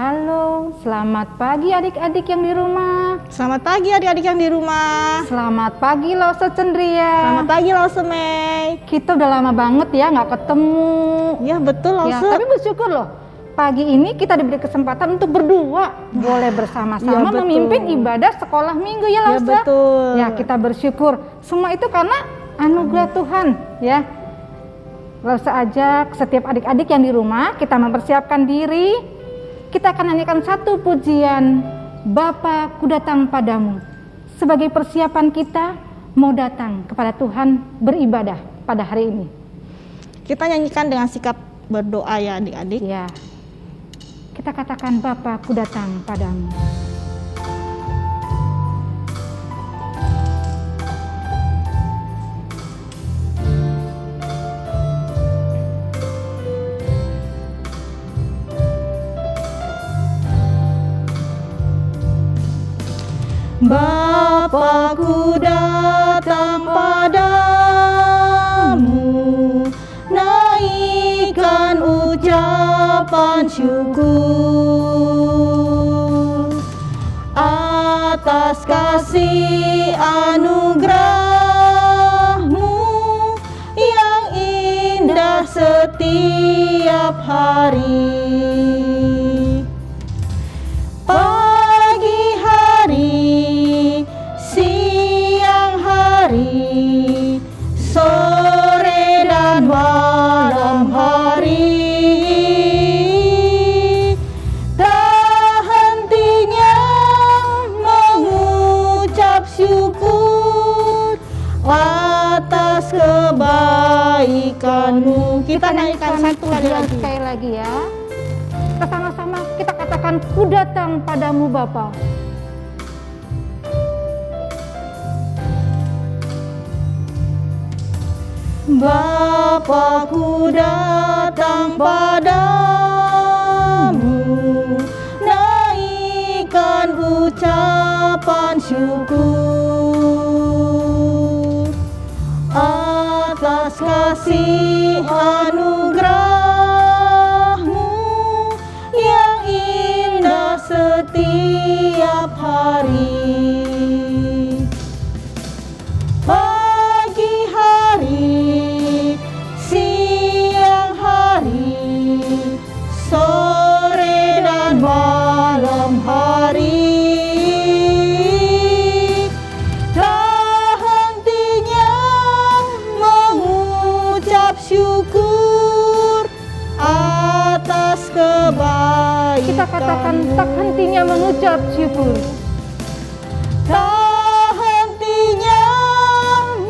Halo, selamat pagi adik-adik yang di rumah. Selamat pagi adik-adik yang di rumah. Selamat pagi Lause Cendria. Selamat pagi Lause Mei. Kita udah lama banget ya nggak ketemu. Ya betul Lause. Ya, tapi bersyukur loh. Pagi ini kita diberi kesempatan untuk berdua. Boleh bersama-sama Ya, memimpin ibadah sekolah minggu ya Lause. Ya betul. Ya kita bersyukur. Semua itu karena anugerah Tuhan ya. Lause ajak setiap adik-adik yang di rumah kita mempersiapkan diri. Kita akan nyanyikan satu pujian, Bapa ku datang padamu. Sebagai persiapan kita mau datang kepada Tuhan beribadah pada hari ini. Kita nyanyikan dengan sikap berdoa ya adik-adik. Ya, kita katakan Bapa ku datang padamu. Bapa-Ku datang padamu, naikkan ucapan syukur atas kasih anugerah-Mu yang indah setiap hari. Sore dan malam hari, tak hentinya mengucap syukur atas kebaikan-Mu. Kita naikkan satu sekali lagi ya. Kita sama-sama kita katakan ku datang padamu Bapa. Bapa-Ku datang padamu, naikkan ucapan syukur atas kasih anugerah-Mu yang indah setiap hari. Sore dan malam hari, tak hentinya mengucap syukur atas kebaikan. Kita katakan tak hentinya mengucap syukur. Tak hentinya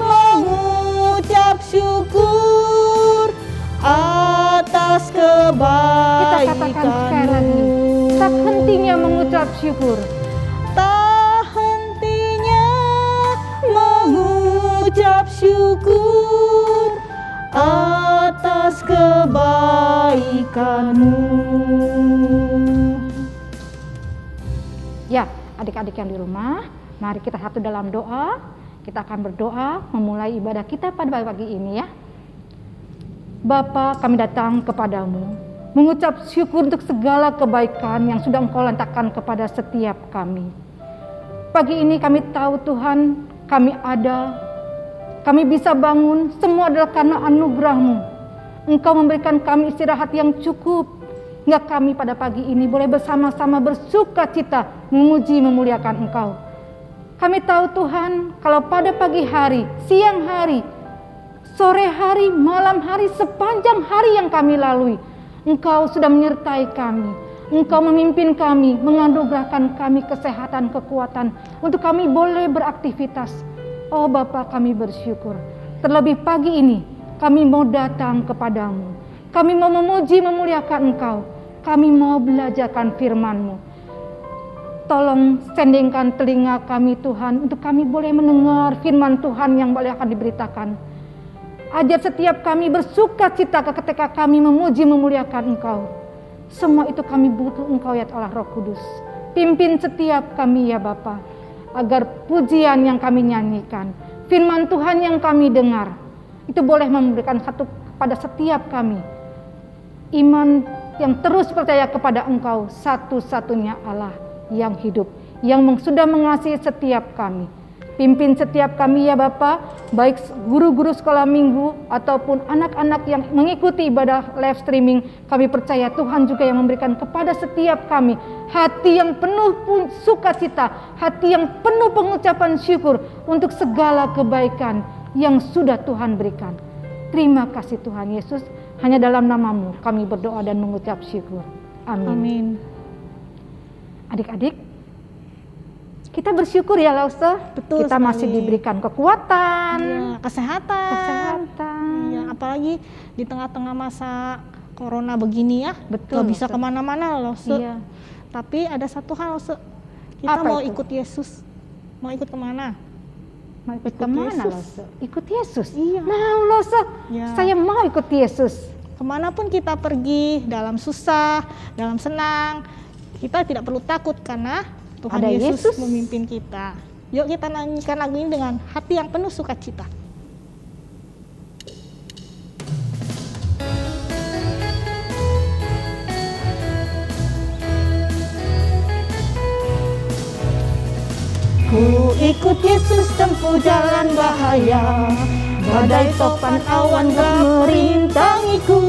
mengucap syukur atas kebaikan. Kita katakan sekali lagi, tak hentinya mengucap syukur. Tak hentinya mengucap syukur atas kebaikan-Mu. Ya, adik-adik yang di rumah, mari kita satu dalam doa. Kita akan berdoa memulai ibadah kita pada pagi ini ya. Bapa, kami datang kepadamu, mengucap syukur untuk segala kebaikan yang sudah Engkau letakkan kepada setiap kami. Pagi ini kami tahu Tuhan, kami ada, kami bisa bangun, semua adalah karena anugerah-Mu. Engkau memberikan kami istirahat yang cukup, hingga kami pada pagi ini boleh bersama-sama bersuka cita, memuji, memuliakan Engkau. Kami tahu Tuhan, kalau pada pagi hari, siang hari, sore hari, malam hari, sepanjang hari yang kami lalui, Engkau sudah menyertai kami. Engkau memimpin kami, menganugerahkan kami kesehatan, kekuatan, untuk kami boleh beraktivitas. Oh Bapa, kami bersyukur. Terlebih pagi ini, kami mau datang kepadamu. Kami mau memuji, memuliakan Engkau. Kami mau belajarkan firman-Mu. Tolong sendingkan telinga kami Tuhan, untuk kami boleh mendengar firman Tuhan yang boleh akan diberitakan. Ajar setiap kami bersuka cita ketika kami memuji memuliakan Engkau. Semua itu kami butuh Engkau ya Allah Roh Kudus. Pimpin setiap kami ya Bapa, agar pujian yang kami nyanyikan, firman Tuhan yang kami dengar, itu boleh memberikan satu kepada setiap kami. Iman yang terus percaya kepada Engkau, satu-satunya Allah yang hidup, yang sudah mengasihi setiap kami. Pimpin setiap kami ya Bapa, baik guru-guru sekolah minggu ataupun anak-anak yang mengikuti ibadah live streaming. Kami percaya Tuhan juga yang memberikan kepada setiap kami hati yang penuh sukacita, hati yang penuh pengucapan syukur untuk segala kebaikan yang sudah Tuhan berikan. Terima kasih Tuhan Yesus, hanya dalam nama-Mu kami berdoa dan mengucap syukur. Amin. Amin. Adik-adik, kita bersyukur ya Lause, Betul kita sekali. masih diberikan kekuatan, Ya, kesehatan. Ya, apalagi di tengah-tengah masa corona begini ya. Betul, Gak bisa betul. kemana-mana loh. Iya. Tapi ada satu hal, kita Apa mau itu? ikut Yesus. Mau ikut kemana? Mau ikut Ikut kemana Yesus. Lause? Ikut Yesus. Iya. Mau Lause, Ya. saya mau ikut Yesus. Kemanapun kita pergi, dalam susah, dalam senang, kita tidak perlu takut karena Tuhan Ada Yesus Yesus. memimpin kita. Yuk kita nyanyikan lagu ini dengan hati yang penuh sukacita. Ku ikut Yesus tempuh jalan bahaya, badai topan awan gak merintangiku.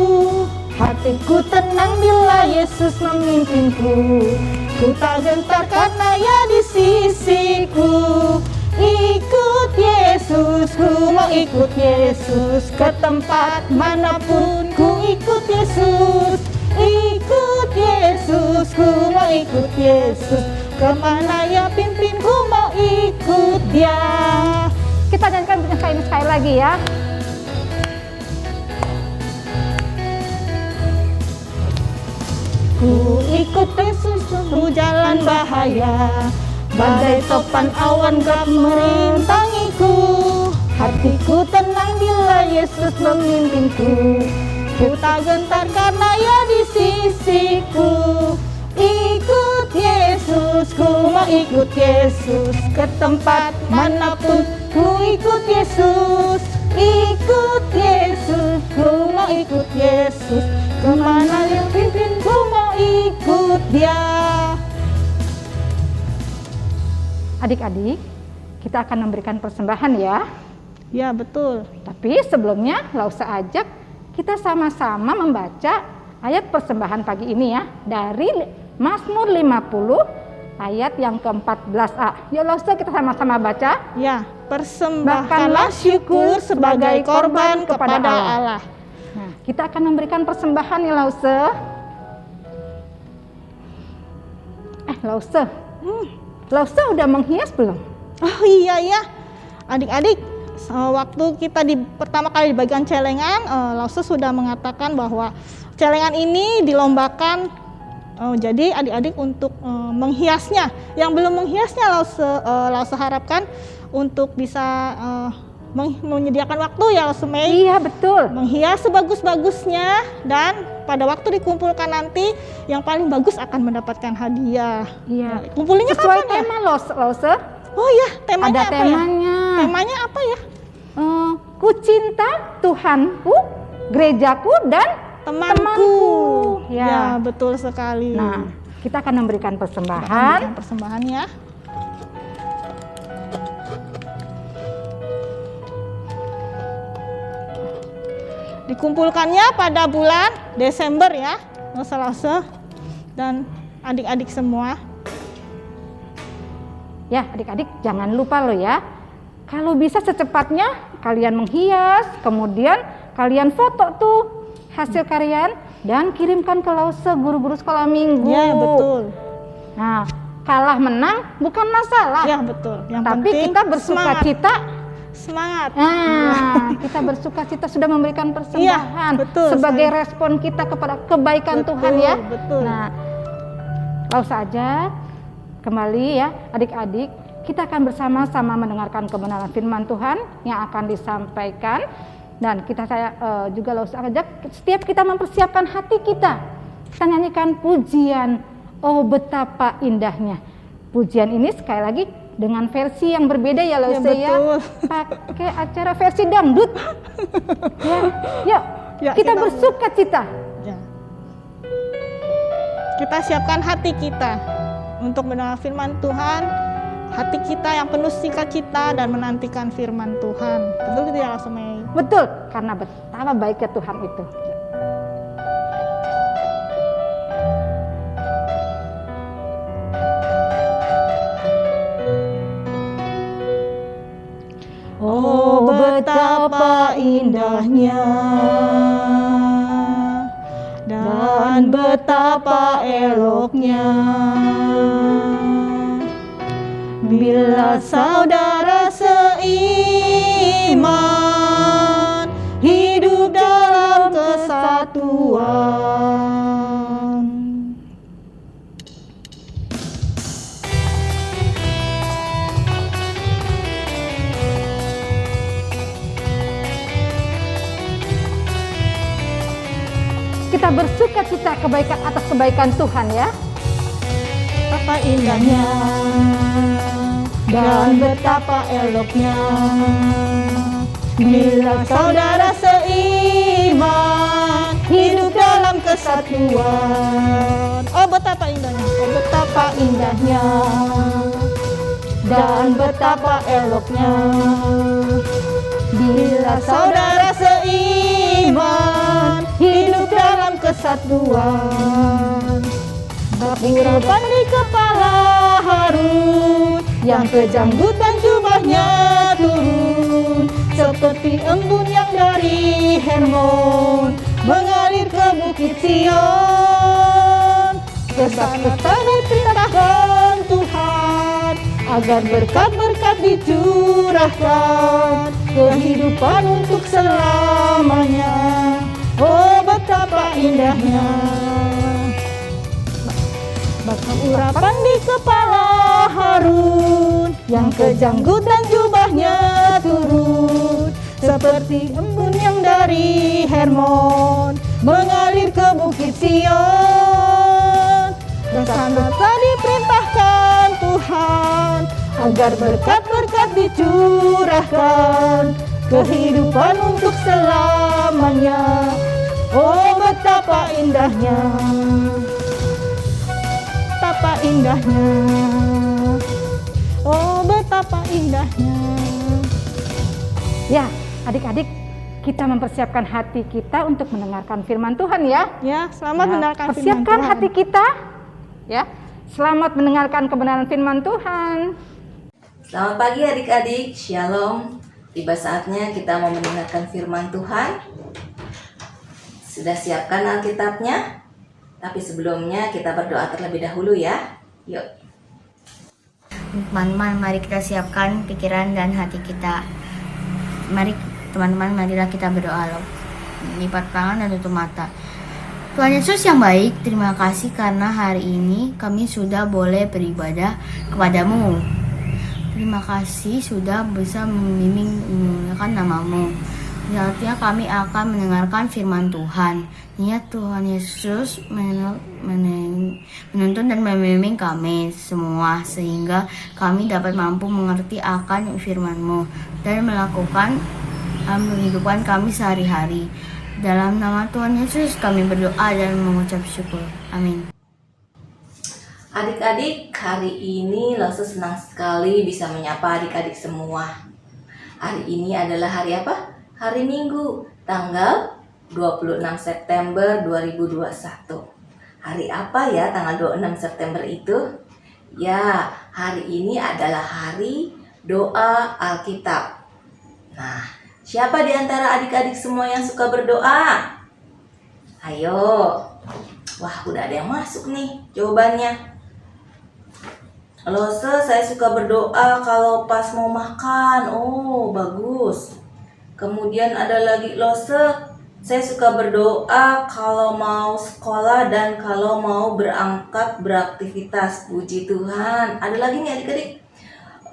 Hatiku tenang bila Yesus memimpinku, ku tak gentar karena ya di sisiku. Ikut Yesus, ku mau ikut Yesus, ke tempat manapun ku ikut Yesus. Ikut Yesus, ku mau ikut Yesus, kemana ya pimpin ku mau ikut Dia. Kita nyanyikan ini sekali lagi ya. Ku ikut Yesus tempuh jalan bahaya, badai topan awan gak merintangiku. Hatiku tenang bila Yesus memimpinku, ku tak gentar karena ya di sisiku. Ikut Yesus, ku mau ikut Yesus, ke tempat manapun ku ikut Yesus. Ikut Yesus, ku mau ikut Yesus, kemana yang pimpin ku mau ikut Dia. Adik-adik, kita akan memberikan persembahan ya. Ya betul. Tapi sebelumnya Lause ajak kita sama-sama membaca ayat persembahan pagi ini ya, dari Mazmur 50 ayat yang ke-14a. Yuk Lause, kita sama-sama baca. Ya, persembahkanlah syukur sebagai korban kepada Allah. Nah, kita akan memberikan persembahan ya Lause. Lause, Lause udah menghias belum? Oh iya ya, adik-adik, waktu kita pertama kali di bagian celengan, Lause sudah mengatakan bahwa celengan ini dilombakan. Jadi adik-adik untuk menghiasnya. Yang belum menghiasnya Lause harapkan untuk bisa menyediakan waktu ya Lause Mei. Iya betul. Menghias sebagus-bagusnya, dan pada waktu dikumpulkan nanti yang paling bagus akan mendapatkan hadiah. Iya. Kumpulinnya Sesuai kapan ya? tema Lause. Oh ya, temanya Ada apa temanya. ya? Temanya apa ya? Ku cinta Tuhanku, gerejaku dan Temanku. Ya. Ya, betul sekali. Nah, kita akan memberikan Kita akan persembahan. berikan persembahannya. Dikumpulkannya pada bulan Desember ya, Lause dan adik-adik semua. Ya, adik-adik jangan lupa loh ya. Kalau bisa secepatnya kalian menghias, kemudian kalian foto tuh hasil karyan dan kirimkan ke Lause guru-guru sekolah minggu. Ya, betul. Nah, kalah menang bukan masalah. Ya, betul. Yang Tapi penting kita bersuka cita. Semangat. Nah, kita bersuka cita sudah memberikan persembahan betul sebagai sekali. respon kita kepada kebaikan Betul, Tuhan ya. betul. Nah, Lause aja kembali ya adik-adik, kita akan bersama-sama mendengarkan kebenaran firman Tuhan yang akan disampaikan, dan juga Lause ajak setiap kita mempersiapkan hati kita nyanyikan pujian. Oh betapa indahnya. Pujian ini sekali lagi dengan versi yang berbeda ya Lause ya. betul. Pakai acara versi dangdut. Ya, yuk Ya, kita kita bersuka cita. Ya. kita siapkan hati kita untuk mendengar firman Tuhan. Hati kita yang penuh sukacita dan menantikan firman Tuhan. Betul tidak, Semai? Betul, karena betapa baiknya Tuhan itu. Oh, betapa indahnya dan betapa eloknya bila saudara seiman hidup dalam kesatuan. Kita bersuka cita kebaikan atas kebaikan Tuhan ya. Betapa indahnya dan betapa eloknya bila saudara seiman hidup dalam kesatuan. Oh, betapa indahnya, oh, betapa indahnya dan betapa eloknya bila saudara seiman hidup dalam kesatuan. Urapan di kepala Harun yang kejanggutan jubahnya turun seperti embun yang dari Hermon mengalir ke bukit Sion. Kesana diperintahkan Tuhan agar berkat-berkat dicurahkan, kehidupan untuk selamanya. Oh, betapa indahnya. Bakal urapan di kepala Harun yang kejanggutan jubahnya turun seperti embun yang dari Hermon mengalir ke bukit Sion. Dan sana diperintahkan Tuhan agar berkat-berkat dicurahkan, kehidupan untuk selamanya. Oh, betapa indahnya, betapa indahnya, oh betapa indahnya. Ya, adik-adik, kita mempersiapkan hati kita untuk mendengarkan firman Tuhan ya. Ya, selamat mendengarkan firman Persiapkan Tuhan. hati kita, ya. Selamat mendengarkan kebenaran firman Tuhan. Selamat pagi adik-adik, Shalom. Tiba saatnya kita mau mendengarkan firman Tuhan. Sudah siapkan Alkitabnya? Tapi sebelumnya kita berdoa terlebih dahulu ya. Yuk. Teman-teman, mari kita siapkan pikiran dan hati kita. Mari teman-teman, marilah kita berdoa loh. Lipat tangan dan tutup mata. Tuhan Yesus yang baik, terima kasih karena hari ini kami sudah boleh beribadah kepadamu. Terima kasih sudah bisa membimbing memuliakan namamu. Selanjutnya kami akan mendengarkan firman Tuhan. Niat Tuhan Yesus menuntun dan membimbing kami semua sehingga kami dapat mampu mengerti akan firman-Mu dan melakukan kehidupan kami sehari-hari. Dalam nama Tuhan Yesus kami berdoa dan mengucap syukur. Amin. Adik-adik, hari ini Lose senang sekali bisa menyapa adik-adik semua. Hari ini adalah hari apa? Hari Minggu, tanggal 26 September 2021. Hari apa ya tanggal 26 September itu? Ya, hari ini adalah hari doa Alkitab. Nah, siapa di antara adik-adik semua yang suka berdoa? Ayo. Wah, udah ada yang masuk nih jawabannya. Lose, saya suka berdoa kalau pas mau makan. Oh, bagus. Kemudian ada lagi Lose, saya suka berdoa kalau mau sekolah dan kalau mau berangkat beraktivitas. Puji Tuhan. Ada lagi nih adik-adik.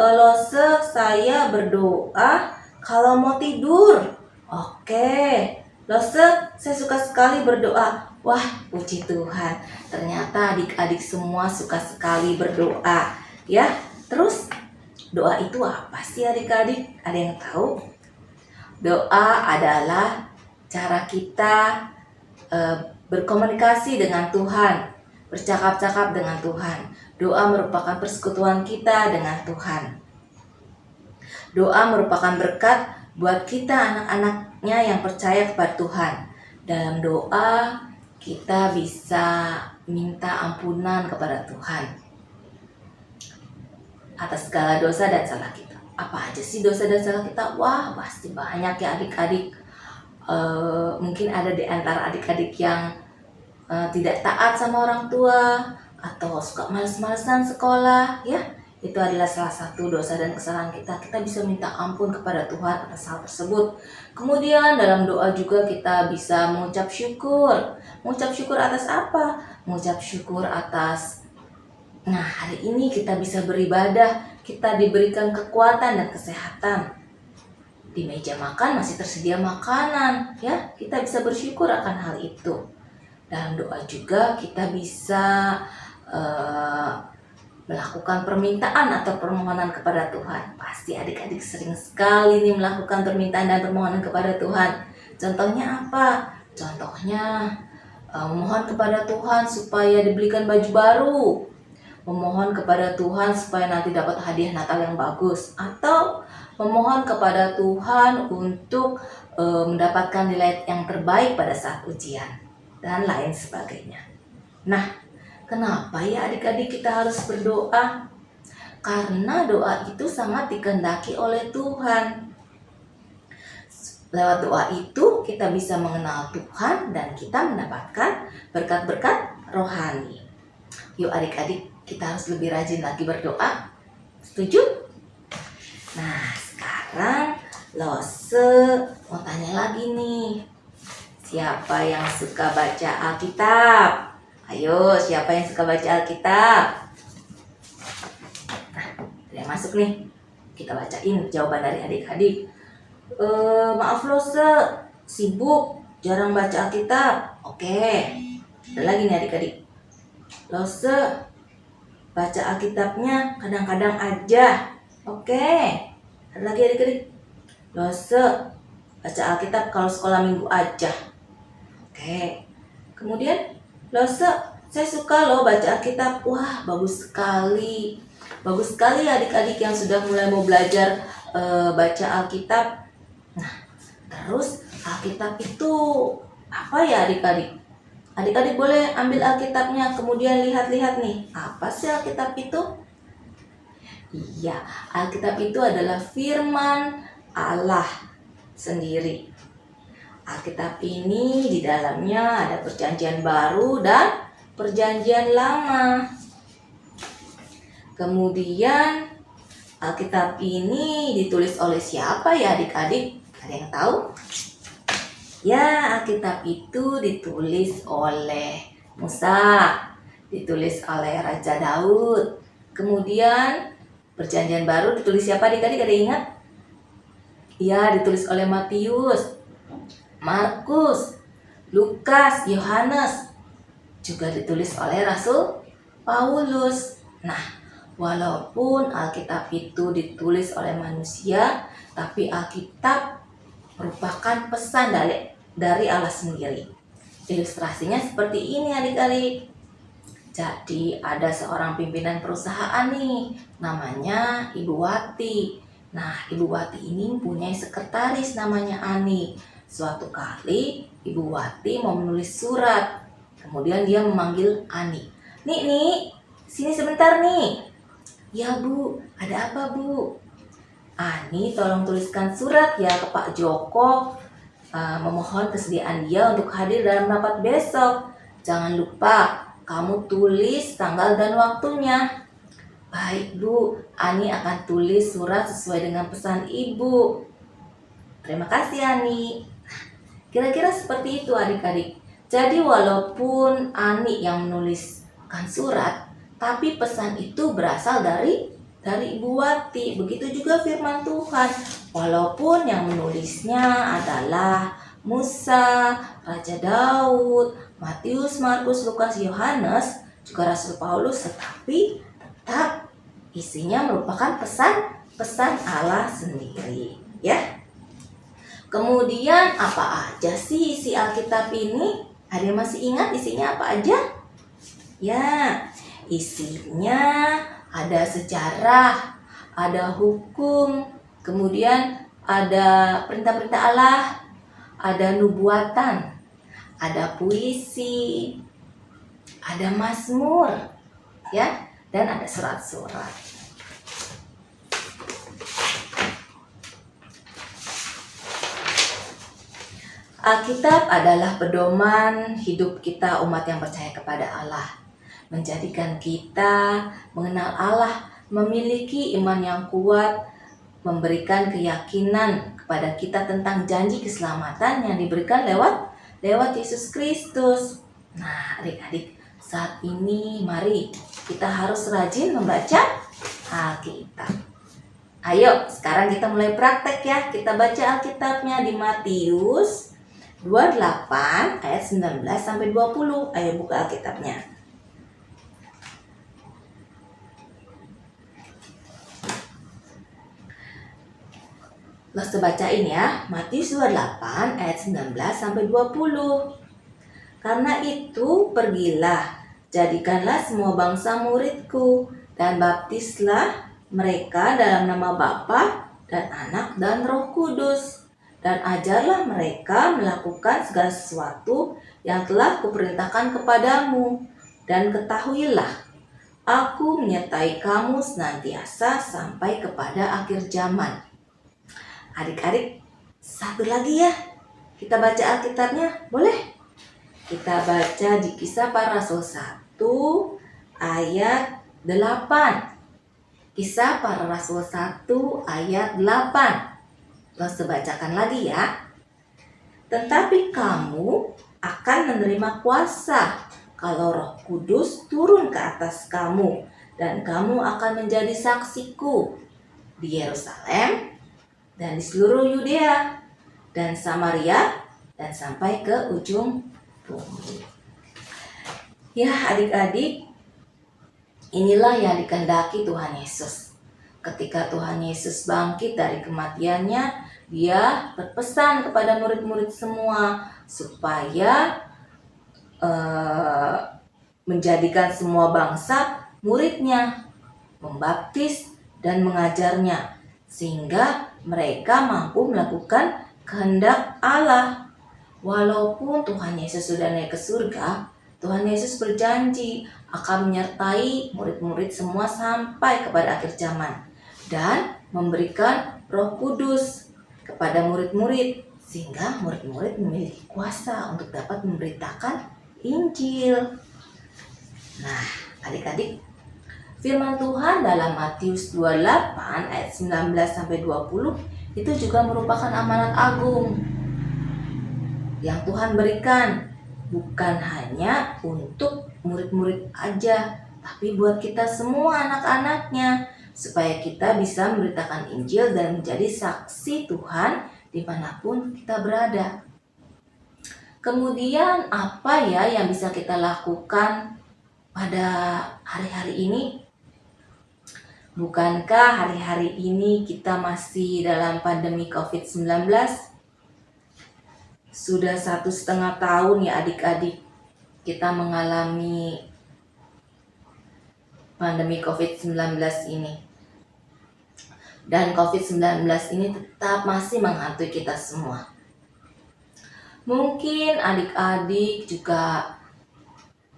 Lose, saya berdoa kalau mau tidur. Oke. Lose, saya suka sekali berdoa. Wah, puji Tuhan. Ternyata adik-adik semua suka sekali berdoa. Ya, terus doa itu apa sih adik-adik? Ada yang tahu? Doa adalah cara kita berkomunikasi dengan Tuhan. bercakap-cakap dengan Tuhan. Doa merupakan persekutuan kita dengan Tuhan. Doa merupakan berkat buat kita anak-anaknya yang percaya kepada Tuhan. Dalam doa kita bisa minta ampunan kepada Tuhan atas segala dosa dan salah kita. Apa aja sih dosa dan salah kita? Wah, pasti banyak ya adik-adik. Mungkin ada di antara adik-adik yang tidak taat sama orang tua, atau suka males-malesan sekolah, ya. Itu adalah salah satu dosa dan kesalahan kita. Kita bisa minta ampun kepada Tuhan atas hal tersebut. Kemudian dalam doa juga kita bisa mengucap syukur. Mengucap syukur atas apa? Mengucap syukur atas, nah, hari ini kita bisa beribadah, kita diberikan kekuatan dan kesehatan. Di meja makan masih tersedia makanan, ya. Kita bisa bersyukur akan hal itu. Dalam doa juga kita bisa melakukan permintaan atau permohonan kepada Tuhan. Pasti adik-adik sering sekali nih melakukan permintaan dan permohonan kepada Tuhan. Contohnya apa? Contohnya memohon kepada Tuhan supaya dibelikan baju baru, memohon kepada Tuhan supaya nanti dapat hadiah Natal yang bagus, atau memohon kepada Tuhan untuk mendapatkan nilai yang terbaik pada saat ujian, dan lain sebagainya. Nah, kenapa ya adik-adik kita harus berdoa? Karena doa itu sangat dikehendaki oleh Tuhan. Lewat doa itu kita bisa mengenal Tuhan dan kita mendapatkan berkat-berkat rohani. Yuk adik-adik, kita harus lebih rajin lagi berdoa. Setuju? Nah, sekarang Lose mau tanya lagi nih. Siapa yang suka baca Alkitab? Ayo, siapa yang suka baca Alkitab? Nah, ada yang masuk nih. Kita bacain jawaban dari adik-adik. Maaf Lose, sibuk, jarang baca Alkitab. Oke, ada lagi nih adik-adik. Lose, baca Alkitabnya kadang-kadang aja. Oke, ada lagi adik-adik. Lose, baca Alkitab kalau sekolah minggu aja. Oke, kemudian Lose, saya suka loh baca Alkitab. Wah, bagus sekali. Bagus sekali adik-adik yang sudah mulai mau belajar baca Alkitab. Nah, terus Alkitab itu apa ya adik-adik? Adik-adik boleh ambil Alkitabnya, kemudian lihat-lihat nih. Apa sih Alkitab itu? Iya, Alkitab itu adalah firman Allah sendiri. Alkitab ini di dalamnya ada perjanjian baru dan perjanjian lama. Kemudian Alkitab ini ditulis oleh siapa ya adik-adik? Ada yang tahu? Ya, Alkitab itu ditulis oleh Musa, ditulis oleh Raja Daud. Kemudian perjanjian baru ditulis siapa adik-adik? Ada yang ingat? Ya, ditulis oleh Matius, Markus, Lukas, Yohanes, juga ditulis oleh Rasul Paulus. Nah, walaupun Alkitab itu ditulis oleh manusia, tapi Alkitab merupakan pesan dari Allah sendiri. Ilustrasinya seperti ini adik-adik. Jadi ada seorang pimpinan perusahaan nih, namanya Ibu Wati. Nah, Ibu Wati ini mempunyai sekretaris namanya Ani. Suatu kali Ibu Wati mau menulis surat. Kemudian dia memanggil Ani. Nih, sini sebentar nih. Ya Bu, ada apa Bu? Ani tolong tuliskan surat ya ke Pak Joko. Memohon kesediaan dia untuk hadir dalam rapat besok. Jangan lupa kamu tulis tanggal dan waktunya. Baik Bu, Ani akan tulis surat sesuai dengan pesan Ibu. Terima kasih Ani. Kira-kira seperti itu adik-adik. Jadi walaupun Ani yang menuliskan surat, tapi pesan itu berasal dari Ibu Wati. Begitu juga firman Tuhan. Walaupun yang menulisnya adalah Musa, Raja Daud, Matius, Markus, Lukas, Yohanes, juga Rasul Paulus, tetapi tetap isinya merupakan pesan Allah sendiri, ya. Kemudian apa aja sih isi Alkitab ini? Ada yang masih ingat isinya apa aja? Ya, isinya ada sejarah, ada hukum, kemudian ada perintah-perintah Allah, ada nubuatan, ada puisi, ada mazmur, ya, dan ada surat-surat. Alkitab adalah pedoman hidup kita umat yang percaya kepada Allah, menjadikan kita mengenal Allah, memiliki iman yang kuat, memberikan keyakinan kepada kita tentang janji keselamatan yang diberikan lewat Yesus Kristus. Nah, adik-adik, saat ini mari kita harus rajin membaca Alkitab. Ayo, sekarang kita mulai praktek ya. Kita baca Alkitabnya di Matius 28 ayat 19 sampai 20. Ayo buka Alkitabnya. Langsung bacain ya. Matius 28 ayat 19 sampai 20. Karena itu pergilah, jadikanlah semua bangsa muridku, dan baptislah mereka dalam nama Bapa dan Anak dan Roh Kudus. Dan ajarlah mereka melakukan segala sesuatu yang telah kuperintahkan kepadamu. Dan ketahuilah, aku menyertai kamu senantiasa sampai kepada akhir zaman. Adik-adik, satu lagi ya. Kita baca Alkitabnya, boleh? Kita baca di Kisah Para Rasul 1 ayat 8. Kisah Para Rasul 1 ayat 8. Lalu bacakan lagi ya. Tetapi kamu akan menerima kuasa kalau Roh Kudus turun ke atas kamu, dan kamu akan menjadi saksiku di Yerusalem dan di seluruh Yudea dan Samaria dan sampai ke ujung bumi. Ya adik-adik, inilah yang dikehendaki Tuhan Yesus. Ketika Tuhan Yesus bangkit dari kematiannya, Dia berpesan kepada murid-murid semua supaya menjadikan semua bangsa muridnya, membaptis dan mengajarnya, sehingga mereka mampu melakukan kehendak Allah. Walaupun Tuhan Yesus sudah naik ke surga, Tuhan Yesus berjanji akan menyertai murid-murid semua sampai kepada akhir zaman dan memberikan Roh Kudus kepada murid-murid, sehingga murid-murid memiliki kuasa untuk dapat memberitakan Injil. Nah, adik-adik, firman Tuhan dalam Matius 28 ayat 19 sampai 20 itu juga merupakan amanat agung yang Tuhan berikan, bukan hanya untuk murid-murid aja, tapi buat kita semua anak-anaknya, supaya kita bisa memberitakan Injil dan menjadi saksi Tuhan dimanapun kita berada. Kemudian apa ya yang bisa kita lakukan pada hari-hari ini? Bukankah hari-hari ini kita masih dalam pandemi COVID-19? Sudah 1,5 tahun ya adik-adik kita mengalami pandemi COVID-19 ini. Dan COVID-19 ini tetap masih menghantui kita semua. Mungkin adik-adik juga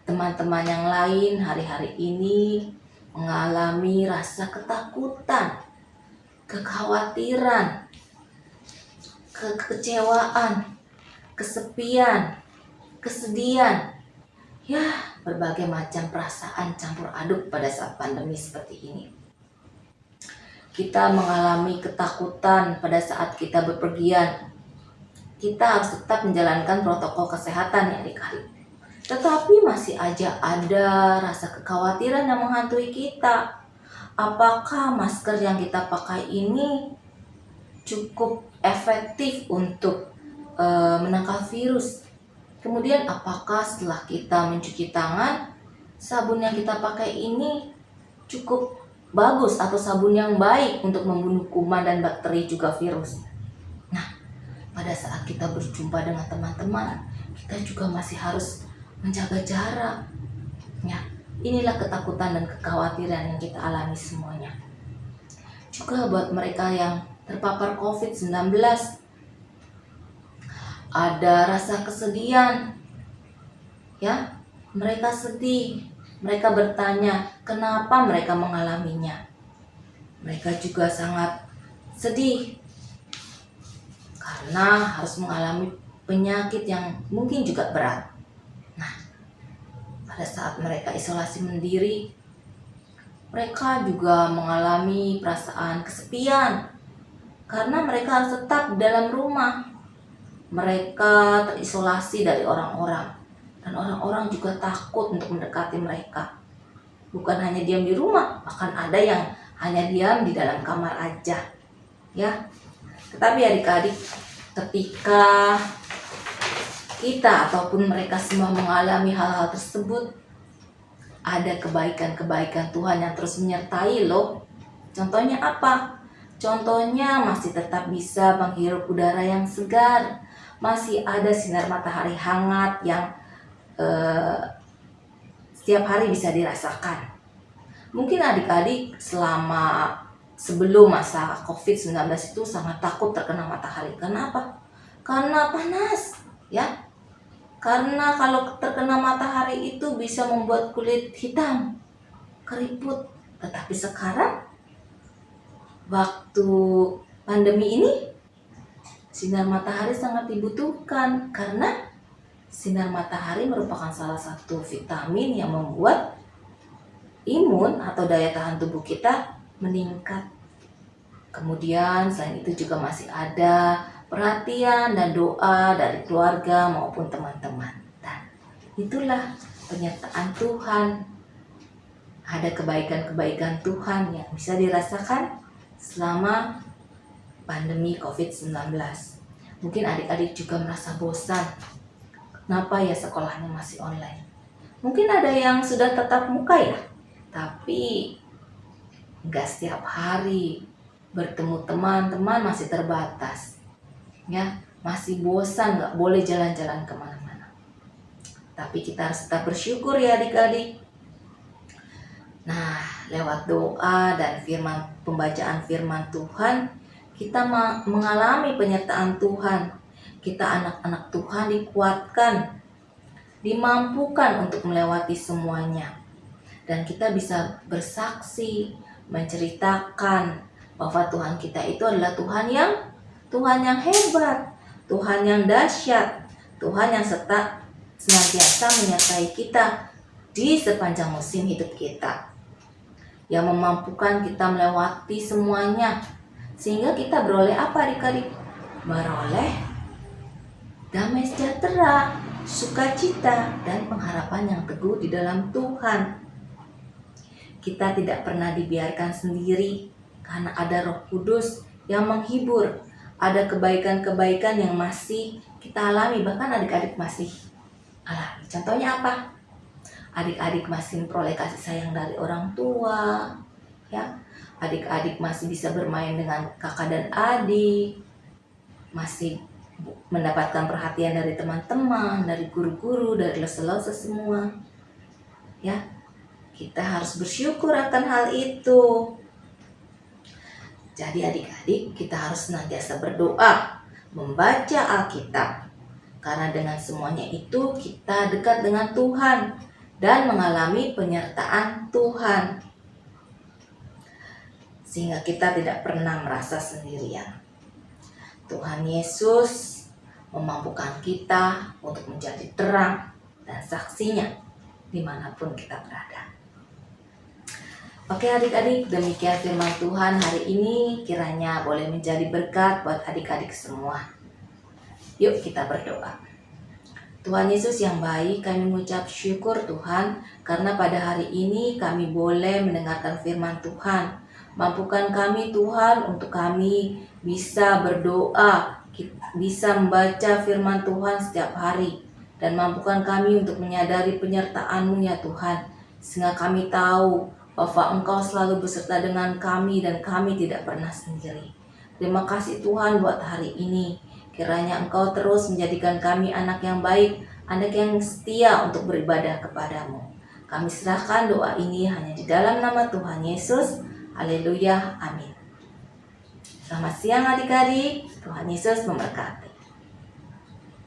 teman-teman yang lain hari-hari ini mengalami rasa ketakutan, kekhawatiran, kekecewaan, kesepian, kesedihan. Ya, berbagai macam perasaan campur aduk pada saat pandemi seperti ini. Kita mengalami ketakutan pada saat kita bepergian. Kita harus tetap menjalankan protokol kesehatan ya adik-adik. Tetapi masih aja ada rasa kekhawatiran yang menghantui kita. Apakah masker yang kita pakai ini cukup efektif untuk menangkal virus? Kemudian apakah setelah kita mencuci tangan, sabun yang kita pakai ini cukup bagus atau sabun yang baik untuk membunuh kuman dan bakteri juga virus? Nah, pada saat kita berjumpa dengan teman-teman, kita juga masih harus menjaga jarak. Ya, Inilah ketakutan dan kekhawatiran yang kita alami semuanya. Juga buat mereka yang terpapar COVID-19, ada rasa kesedihan, ya, mereka sedih, mereka bertanya kenapa mereka mengalaminya. Mereka juga sangat sedih karena harus mengalami penyakit yang mungkin juga berat. Nah, pada saat mereka isolasi mandiri, mereka juga mengalami perasaan kesepian karena mereka harus tetap di dalam rumah. Mereka terisolasi dari orang-orang, dan orang-orang juga takut untuk mendekati mereka. Bukan hanya diam di rumah, bahkan ada yang hanya diam di dalam kamar aja, ya. Tetapi adik-adik, ketika kita ataupun mereka semua mengalami hal-hal tersebut, ada kebaikan-kebaikan Tuhan yang terus menyertai loh. Contohnya apa? Contohnya masih tetap bisa menghirup udara yang segar, masih ada sinar matahari hangat yang setiap hari bisa dirasakan. Mungkin adik-adik sebelum masa COVID-19 itu sangat takut terkena matahari. Karena apa? Karena panas, ya. Karena kalau terkena matahari itu bisa membuat kulit hitam, keriput. Tetapi sekarang, waktu pandemi ini, sinar matahari sangat dibutuhkan karena sinar matahari merupakan salah satu vitamin yang membuat imun atau daya tahan tubuh kita meningkat. Kemudian selain itu juga masih ada perhatian dan doa dari keluarga maupun teman-teman. Dan itulah penyertaan Tuhan. Ada kebaikan-kebaikan Tuhan yang bisa dirasakan selama pandemi COVID-19. Mungkin adik-adik juga merasa bosan. Kenapa ya sekolahnya masih online? Mungkin ada yang sudah tatap muka ya, tapi nggak setiap hari bertemu teman-teman, masih terbatas, ya, masih bosan, nggak boleh jalan-jalan kemana-mana. Tapi kita harus tetap bersyukur ya adik-adik. Nah, lewat doa dan pembacaan firman Tuhan, kita mengalami penyertaan Tuhan. Kita anak-anak Tuhan dikuatkan, dimampukan untuk melewati semuanya. Dan kita bisa bersaksi, menceritakan bahwa Tuhan kita itu adalah Tuhan yang hebat, Tuhan yang dahsyat, Tuhan yang senantiasa menyertai kita di sepanjang musim hidup kita, yang memampukan kita melewati semuanya, sehingga kita beroleh apa adik-adik? Beroleh damai sejahtera, sukacita, dan pengharapan yang teguh di dalam Tuhan. Kita tidak pernah dibiarkan sendiri karena ada Roh Kudus yang menghibur. Ada kebaikan-kebaikan yang masih kita alami, bahkan adik-adik masih alami. Contohnya apa? Adik-adik masih memperoleh kasih sayang dari orang tua, ya. Adik-adik masih bisa bermain dengan kakak dan adik, masih mendapatkan perhatian dari teman-teman, dari guru-guru, dari lose-lose semua, ya. Kita harus bersyukur akan hal itu. Jadi adik-adik, kita harus senantiasa berdoa, membaca Alkitab, karena dengan semuanya itu kita dekat dengan Tuhan dan mengalami penyertaan Tuhan, sehingga kita tidak pernah merasa sendirian. Tuhan Yesus memampukan kita untuk menjadi terang dan saksinya dimanapun kita berada. Oke adik-adik, demikian firman Tuhan hari ini, kiranya boleh menjadi berkat buat adik-adik semua. Yuk kita berdoa. Tuhan Yesus yang baik, kami mengucap syukur Tuhan, karena pada hari ini kami boleh mendengarkan firman Tuhan. Mampukan kami Tuhan untuk kami bisa berdoa, bisa membaca firman Tuhan setiap hari, dan mampukan kami untuk menyadari penyertaan-Mu ya Tuhan, sehingga kami tahu bahwa Engkau selalu beserta dengan kami dan kami tidak pernah sendiri. Terima kasih Tuhan buat hari ini. Kiranya Engkau terus menjadikan kami anak yang baik, anak yang setia untuk beribadah kepada-Mu. Kami serahkan doa ini hanya di dalam nama Tuhan Yesus. Haleluya, amin. Selamat siang adik-adik, Tuhan Yesus memberkati.